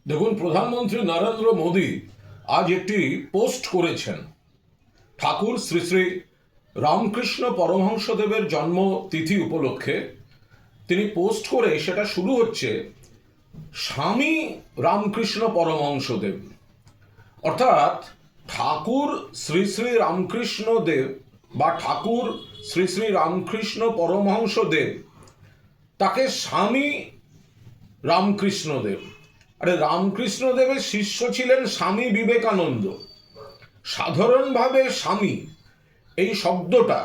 দেখুন, প্রধানমন্ত্রী নরেন্দ্র মোদী আজ একটি পোস্ট করেছেন। ঠাকুর শ্রী শ্রী রামকৃষ্ণ পরমহংসদেবের জন্মতিথি উপলক্ষে তিনি পোস্ট করে সেটা শুরু হচ্ছে স্বামী রামকৃষ্ণ পরমহংসদেব, অর্থাৎ ঠাকুর শ্রী শ্রী রামকৃষ্ণ দেব বা ঠাকুর শ্রী শ্রী রামকৃষ্ণ পরমহংসদেব, তাকে স্বামী রামকৃষ্ণদেব। আরে রামকৃষ্ণদেবের শিষ্য ছিলেন স্বামী বিবেকানন্দ। সাধারণভাবে স্বামী এই শব্দটা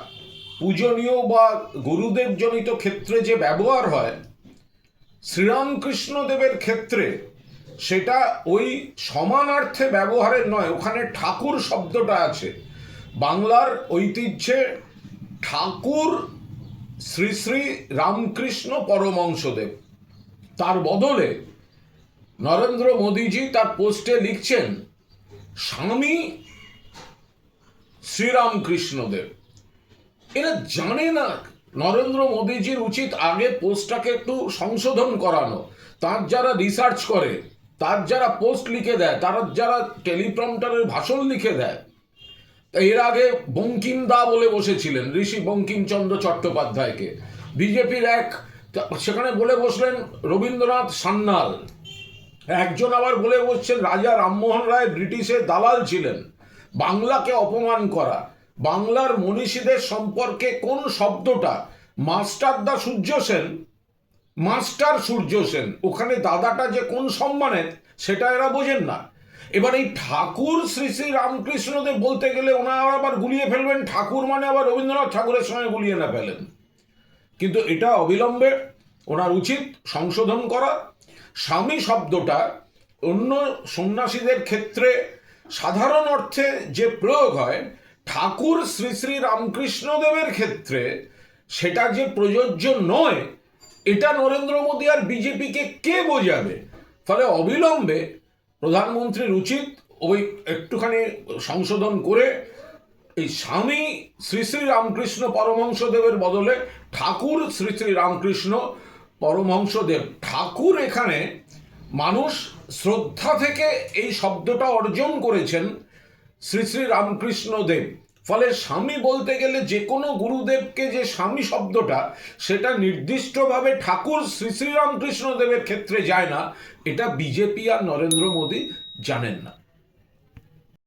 পূজনীয় বা গুরুদেব জনিত ক্ষেত্রে যে ব্যবহার হয়, শ্রীরামকৃষ্ণদেবের ক্ষেত্রে সেটা ওই সমানার্থে ব্যবহারের নয়, ওখানে ঠাকুর শব্দটা আছে। বাংলার ঐতিহ্যে ঠাকুর শ্রী শ্রী রামকৃষ্ণ পরমহংসদেব, তার বদলে নরেন্দ্র মোদীজি তার পোস্টে লিখছেন স্বামী শ্রীরামকৃষ্ণদেব। এরা জানে না। নরেন্দ্র মোদীজির উচিত আগে পোস্টটাকে একটু সংশোধন করানো। তার যারা রিসার্চ করে, তার যারা পোস্ট লিখে দেয়, তারা যারা টেলিপ্রম্পটারের ভাষণ লিখে দেয়, এর আগে বঙ্কিম দা বলে বসেছিলেন ঋষি বঙ্কিমচন্দ্র চট্টোপাধ্যায়কে, বিজেপির এক সেখানে বলে বসলেন রবীন্দ্রনাথ সান্যাল, একজন আবার বলে বসছেন রাজা রামমোহন রায় ব্রিটিশের দালাল ছিলেন। বাংলাকে অপমান করা, বাংলার মনীষীদের সম্পর্কে কোন শব্দটা মাস্টারদা সূর্য সেন, মাস্টার সূর্য সেন, ওখানে দাদাটা যে কোন সম্মানের সেটা এরা বোঝেন না। এবার এই ঠাকুর শ্রী শ্রী রামকৃষ্ণদেব বলতে গেলে ওনারা আবার গুলিয়ে ফেলবেন ঠাকুর মানে আবার রবীন্দ্রনাথ ঠাকুরের সঙ্গে গুলিয়ে না ফেলেন। কিন্তু এটা অবিলম্বে ওনার উচিত সংশোধন করা। স্বামী শব্দটা অন্য সন্ন্যাসীদের ক্ষেত্রে সাধারণ অর্থে যে প্রয়োগ হয়, ঠাকুর শ্রী শ্রী রামকৃষ্ণদেবের ক্ষেত্রে সেটা যে প্রযোজ্য নয়, এটা নরেন্দ্র মোদী আর বিজেপিকে কে বোঝাবে? ফলে অবিলম্বে প্রধানমন্ত্রীর উচিত ওই একটুখানি সংশোধন করে এই স্বামী শ্রী শ্রী রামকৃষ্ণ পরমহংসদেবের বদলে ঠাকুর শ্রী শ্রী রামকৃষ্ণ পরমহংসদেব। ঠাকুর এখানে মানুষ শ্রদ্ধা থেকে এই শব্দটা অর্জন করেছেন শ্রী শ্রী রামকৃষ্ণ দেব। ফলে স্বামী বলতে গেলে যে কোনো গুরুদেবকে যে স্বামী শব্দটা, সেটা নির্দিষ্টভাবে ঠাকুর শ্রী শ্রী রামকৃষ্ণ দেবের ক্ষেত্রে যায় না। এটা বিজেপি আর নরেন্দ্র মোদী জানেন না।